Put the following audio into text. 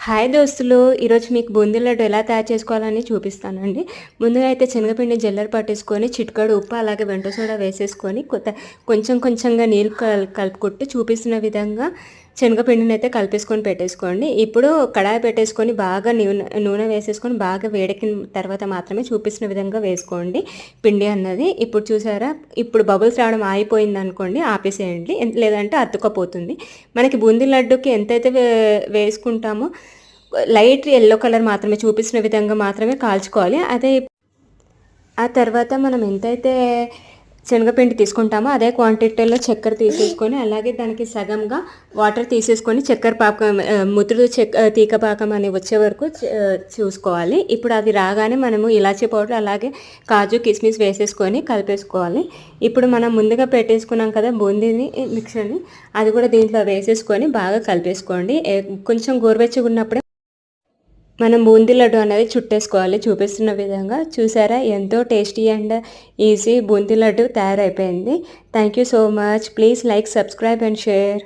Hi దోస్తులు, ఈరోజు మీకు బూందీ లడ్డు ఎలా తయారు చేసుకోవాలని చూపిస్తానండి. ముందుగా అయితే శనగపిండి జల్లెడ పట్టేసుకొని చిటికెడు ఉప్పు అలాగే వంట సోడా వేసేసుకొని కొంచెం కొంచెంగా నీళ్ళు కలుపుకుంటూ చూపిస్తున్న విధంగా శనగపిండిని అయితే కలిపేసుకొని పెట్టేసుకోండి. ఇప్పుడు కడాయి పెట్టేసుకొని బాగా నూనె వేసేసుకొని బాగా వేడెక్కిన తర్వాత మాత్రమే చూపిస్తున్న విధంగా వేసుకోండి పిండి అన్నది. ఇప్పుడు చూసారా, ఇప్పుడు బబుల్స్ రావడం ఆగిపోయింది అనుకోండి, ఆపేసేయండి, లేదంటే అతుక్కపోతుంది. మనకి బూందీ లడ్డుకి ఎంతైతే వేసుకుంటామో లైట్ ఎల్లో కలర్ మాత్రమే చూపించిన విధంగా మాత్రమే కాల్చుకోవాలి. ఆ తర్వాత మనం ఎంతైతే శనగపిండి తీసుకుంటామో అదే క్వాంటిటీలో చక్కెర తీసేసుకొని అలాగే దానికి సగంగా వాటర్ తీసేసుకొని చక్కెర పాకం తీగ పాకం అని వచ్చే వరకు చూసుకోవాలి. ఇప్పుడు అది రాగానే మనము ఇలాచీ పౌడర్ అలాగే కాజు కిస్మిస్ వేసేసుకొని కలిపేసుకోవాలి. ఇప్పుడు మనం ముందుగా పెట్టేసుకున్నాం కదా బూందీని మిక్సర్ని, అది కూడా దీంట్లో వేసేసుకొని బాగా కలిపేసుకోండి. కొంచెం గోరువెచ్చగా ఉన్నప్పుడే మనం బూందీ లడ్డు అనేది చుట్టేసుకోవాలి చూపిస్తున్న విధంగా. చూసారా, ఎంతో tasty and easy boondi laddu తయారైపోయింది. Thank you so much. Please like, subscribe and share.